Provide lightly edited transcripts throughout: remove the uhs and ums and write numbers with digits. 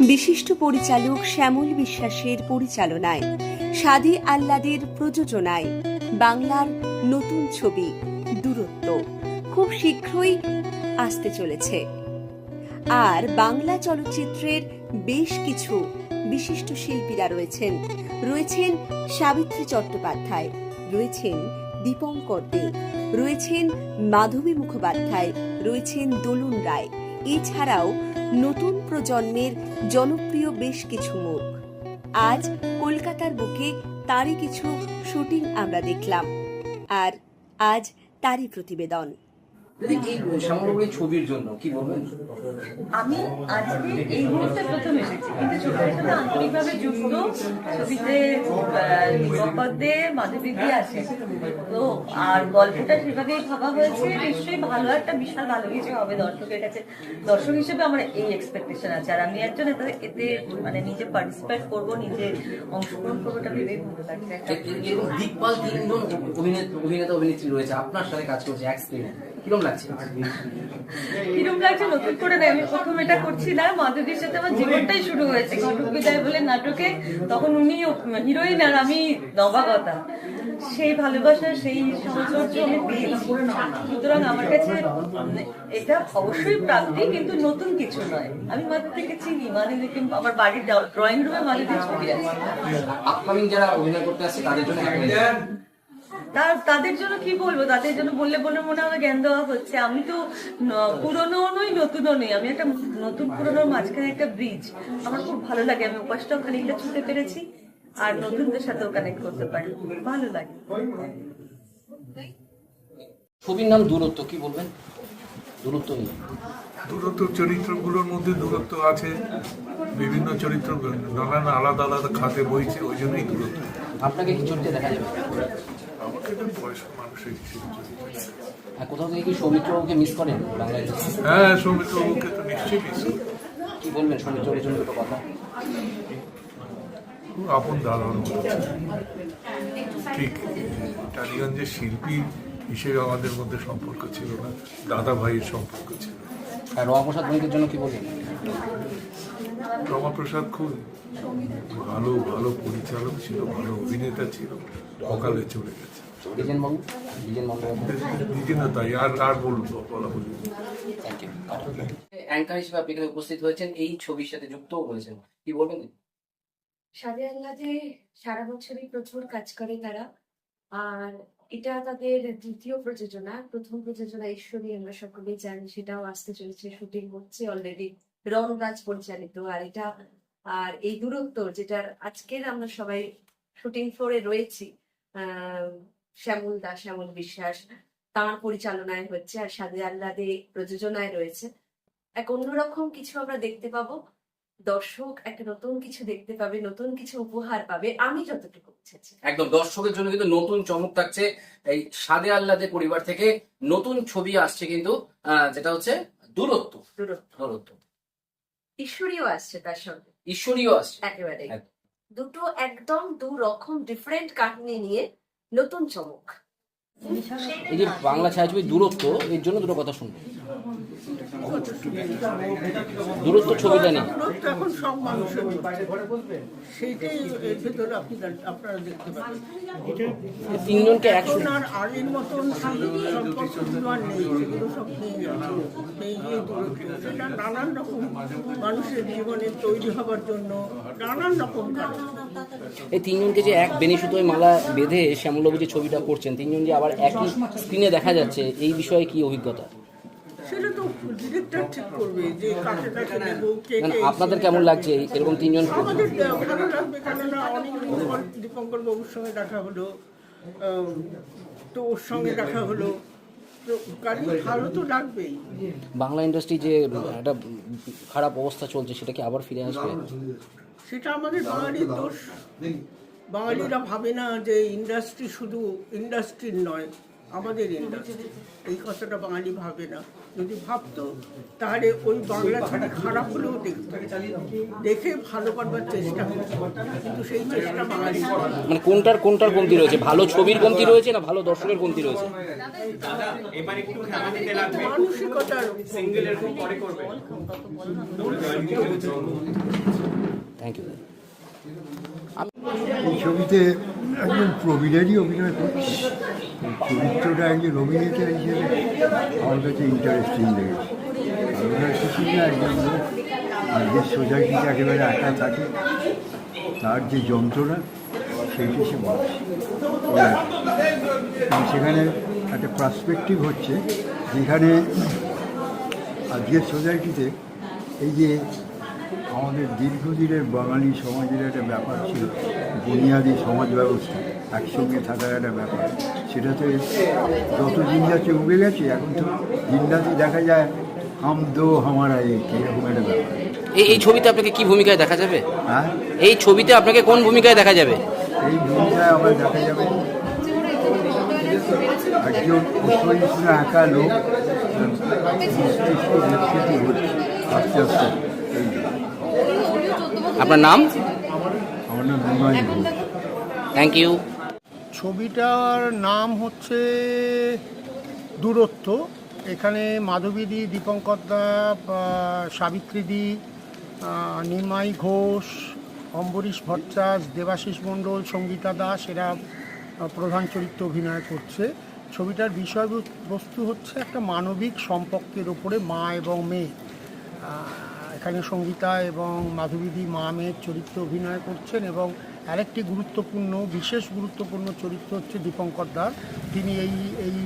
বিশিষ্ট পরিচালক শ্যামল বিশ্বাসের পরিচালনায় সাদি আহ্লাদের প্রযোজনায় বাংলার নতুন ছবি দূরত্ব খুব শীঘ্রই আসতে চলেছে। আর বাংলা চলচ্চিত্রের বেশ কিছু বিশিষ্ট শিল্পীরা রয়েছেন সাবিত্রী চট্টোপাধ্যায়, রয়েছেন দীপঙ্কর দে, রয়েছেন মাধবী মুখোপাধ্যায়, রয়েছেন দোলন রায়, এছাড়াও নতুন প্রজন্মের জনপ্রিয় বেশ কিছু মুখ। আজ কলকাতার বুকে তারই কিছু শুটিং আমরা দেখলাম, আর আজ তারই প্রতিবেদন। ছবির জন্য কি বলবেন? আমি আজকে এই মুহূর্তে প্রথম এসেছি, কিন্তু ছবির সাথে আন্তরিকভাবে যুক্ত। ছবিতে দীপঙ্কর মাধবী দিয়ে আছে তো, আর গল্পটা সেভাবেই ভাবা হয়েছে। নিশ্চয়ই ভালো একটা বিশাল ভালো কিছু হবে দর্শকের কাছে। দর্শক হিসেবে আমার এই এক্সপেকটেশন আছে, আর আমি একজন এতে মানে নিজে পার্টিসিপেট করবো, নিজে অংশগ্রহণ করবো, এটা ভেবেই ভালো লাগছে। দিকপাল তিনজন অভিনেতা অভিনেত্রী রয়েছে, আপনার সাথে কাজ করছে এক স্ক্রিনে, কিরকম লাগছে? নতুন করে না, আমি প্রথম এটা করছি না। মাধবীর সাথে আমার জীবনটাই শুরু হয়েছে ঘটক বিদায় বলে নাটকে, তখন উনি হিরোইন আর আমি নবাগতা। সেই ভালোবাসা, সেই সৌন্দর্য আমি পেয়েছি। সুতরাং আমার কাছে এটা অবশ্যই প্রাপ্তি, কিন্তু নতুন কিছু নয়। আমি মাধবীকে চিনি, মাধবীকে আমার বাড়ির ড্রয়িং রুমে মাধবীর ছবি আছে। আপকামিং যারা অভিনয় করতে আসছে তাদের জন্য তাদের জন্য কি বলবো, তাদের জন্য বললে মনে হবে জ্ঞান দেওয়া হচ্ছে। আমি তো পুরনো নই, নতুনও নেই, আমি একটা নতুন পুরনোর মাঝখানে একটা ব্রিজ। আমার খুব ভালো লাগে, আমি উপাসটাও খানিকটা ছুটে পেরেছি, আর নতুনদের সাথেও কানেক্ট করতে পারি, ভালো লাগে। ছবির নাম দূরত্ব, কি বলবেন দূরত্ব নিয়ে? দূরত্ব চরিত্রগুলোর মধ্যে দূরত্ব আছে, বিভিন্ন চরিত্র নানান আলাদা আলাদা খাতে বইছে, ওই জন্যই দূরত্ব। আপনাকে কি চরিত্রে দেখা যাবে? আমাকে তো বয়স্ক মানুষের হিসেবে আর কোথাও থেকে কি সৌমিত্রবাবুকে মিস করেন বাংলায়? হ্যাঁ, সৌমিত্রবাবুকে তো নিশ্চয়ই মিস করি। কি বলবেন সৌমিত্রবাবুর জন্য দুটো কথা? খুব আপন দাদার মতো, ঠিক টালিগঞ্জের শিল্পী হিসেবে আমাদের মধ্যে সম্পর্ক ছিল না, দাদা ভাইয়ের সম্পর্ক ছিল। আর রমাপ্রসাদ বণিকের জন্য কি বলবেন? রমাপ্রসাদ খুব ভালো ভালো পরিচালক ছিল, ভালো অভিনেতা ছিল, অকালে চলে গেছে। দ্বিজেন না, তাই আর বলবো, বলা বলি। অ্যাঙ্কার হিসেবে আপনি এখানে উপস্থিত হয়েছেন, এই ছবির সাথে যুক্তও রয়েছেন, কি বলবেন? সাদি আহ্লাদে সারা বছরই প্রচুর কাজ করে তারা, আর এটা তাদের দ্বিতীয় প্রযোজনা। প্রথম প্রযোজনা ঈশ্বরী আমরা সকলেই জানি, সেটাও আসতে চলেছে, শুটিং হচ্ছে অলরেডি, রণরাজ পরিচালিত। আর এই দূরত্ব, যেটার আজকের আমরা সবাই শুটিং ফ্লোরে রয়েছি, শ্যামল বিশ্বাস তাঁর পরিচালনায় হচ্ছে, আর সাদি আহ্লাদে প্রযোজনায় রয়েছে। এক অন্যরকম কিছু আমরা দেখতে পাবো, দর্শক একটা নতুন কিছু দেখতে পাবে, নতুন কিছু উপহার পাবে, আমি যতটুকু বুঝেছি। একদম দর্শকের জন্য কিন্তু নতুন চমক থাকছে। এই সাদি আহ্লাদের পরিবার থেকে নতুন ছবি আসছে কিন্তু, যেটা হচ্ছে দূরত্ব। ঈশ্বরীও আসছে তার সঙ্গে, ঈশ্বরীও আসছে একেবারে দুটো একদম দু রকম ডিফারেন্ট কাহিনী নিয়ে নতুন চমক। এই যে বাংলা ছায়াছবি দূরত্ব, এর জন্য দুটো কথা শুনবো। দূরত্ব ছবিটা নেই, এখন সব মানুষের সেইটাই এর ভেতরে আপনারা দেখতে পাবেন। তিনজনকে এখন আর আগের মতন সম্পর্কগুলো আর নেই, সেগুলো সব নেই আছে। এই যে দূরত্ব, সেটা নানান রকম মানুষের জীবনে তৈরি হবার জন্য নানান রকম কারণ। এই তিনজনকে যে এক বেনিসুতোয় মালা বেঁধে শ্যামলবাবু যে ছবিটা করছেন, তিনজন যে আবার একই স্ক্রিনে দেখা যাচ্ছে, এই বিষয়ে কি অভিজ্ঞতা? সেটা তো ডিরেক্টর ঠিক করবে যে কাকে কাকে নেব, কে কে। আপনাদের কেমন লাগছে এরকম তিনজন? আমাদের ভালো লাগবে, কেননা অনেকদিন পর দীপঙ্কর বাবুর সঙ্গে দেখা হলো, তো ওর সঙ্গে দেখা হলো, তো কাজে ভালো তো লাগবেই। বাংলা ইন্ডাস্ট্রি যে একটা খারাপ অবস্থা চলছে, সেটা কি আবার ফিরে আসবে? সেটা আমাদের বাঙালির দোষ। বাঙালিরা ভাবে না যে ইন্ডাস্ট্রি শুধু ইন্ডাস্ট্রির নয়, আমাদের ইন্ডাস্ট্রি। এই কথাটা বাঙালি ভাবে না। যদি ভাবতো তাহলে ওই বাংলা ছবি খারাপ হলেও দেখতো, দেখে ভালো করবার চেষ্টা করতো, কিন্তু সেই চেষ্টা বাঙালি। মানে কোনটার কমতি রয়েছে? ভালো ছবির কমতি রয়েছে না ভালো দর্শকের কমতি রয়েছে? মানসিকতার থ্যাংক ইউ। এই ছবিতে একজন প্রবীণেরই অভিনয় করছে। চরিত্রটা একজন অভিনেতা হিসেবে আমার কাছে ইন্টারেস্টিং লেগেছে। আর কিছুই না, একজন লোক আর যে সোসাইটিতে একেবারে একা থাকে, তার যে যন্ত্রণা সেইটি সে বলছে। সেখানে একটা পার্সপেক্টিভ হচ্ছে, যেখানে আজকের সোসাইটিতে এই যে আমাদের দীর্ঘদিনের বাঙালি সমাজের একটা ব্যাপার ছিল, বুনিয়াদী সমাজ ব্যবস্থা, একসঙ্গে থাকার একটা ব্যাপার, সেটাতে যত দিন যাচ্ছে উবে গেছে। এখন তো দিনরাতে দেখা যায় হাম দো হামারা এরকম একটা ব্যাপার। এই ছবিতে আপনাকে কি ভূমিকায় দেখা যাবে? হ্যাঁ, এই ছবিতে আপনাকে কোন ভূমিকায় দেখা যাবে? এই ভূমিকায় আমার দেখা যাবে একজন অসহিষ্ণু একা লোক মস্তিষ্ক বিকৃতি হচ্ছে আস্তে আস্তে। আপনার নাম? আমার নাম নিমাই ঘোষ। Thank you. ছবিটার নাম হচ্ছে দূরত্ব। এখানে মাধবীদি, দীপঙ্কর দা, সাবিত্রীদি, নিমাই ঘোষ, অম্বরীশ ভট্টাচ, দেবাশিস মণ্ডল, সঙ্গীতা দাস এরা প্রধান চরিত্রে অভিনয় করছে। ছবিটার বিষয়বস্তু হচ্ছে একটা মানবিক সম্পর্কের ওপরে, মা এবং মেয়ে। এখানে সঙ্গীতা এবং মাধবীদি মা মেয়ের চরিত্রে অভিনয় করছেন, এবং আরেকটি বিশেষ গুরুত্বপূর্ণ চরিত্র হচ্ছে দীপঙ্কর দার। তিনি এই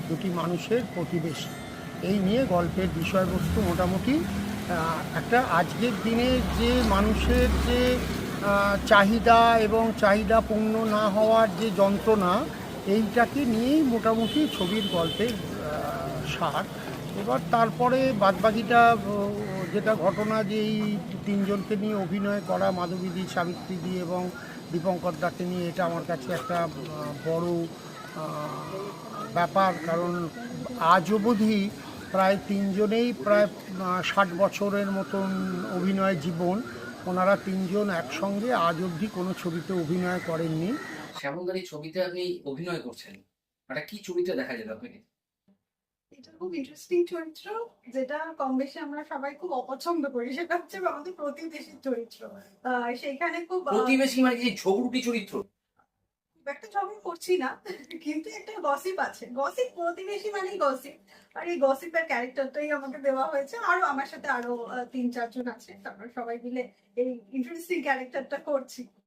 দুটি মানুষের প্রতিবেশী। এই নিয়ে গল্পের বিষয়বস্তু মোটামুটি একটা আজকের দিনে যে মানুষের যে চাহিদা এবং চাহিদা পূর্ণ না হওয়ার যে যন্ত্রণা, এইটাকে নিয়েই মোটামুটি ছবির গল্পের সার। এবার তারপরে বাদবাকিটা যেটা ঘটনা, যে এই তিনজনকে নিয়ে অভিনয় করা, মাধবীদি, সাবিত্রীদি এবং দীপঙ্কর দাকে নিয়ে, এটা আমার কাছে একটা বড় ব্যাপার। কারণ আজ অবধি প্রায় তিনজনেই প্রায় 60 বছরের মতন অভিনয় জীবন। ওনারা তিনজন একসঙ্গে আজ অবধি কোনো ছবিতে অভিনয় করেননি। শ্যামলদার এই ছবিতে আপনি অভিনয় করছেন, একটা কি চরিত্রে দেখা যাবে আপনাকে? এটা খুব ইন্টারেস্টিং চরিত্র, যেটা কম বেশি আমরা সবাই খুব অপছন্দ করি। সেটা হচ্ছে আমাদের প্রতিবেশীর চরিত্র। সেখানে খুব প্রতিবেশী মানে কি ঝগড়ুটি চরিত্র? একটা ঝগড়া করছি না, কিন্তু একটা গসিপ আছে। গসিপ, প্রতিবেশী মানেই গসিপ। আর এই গসিপের ক্যারেক্টারটাই আমাকে দেওয়া হয়েছে। আরো আমার সাথে আরো 3-4 জন আছে, আমরা সবাই মিলে এই ইন্টারেস্টিং ক্যারেক্টারটা করছি।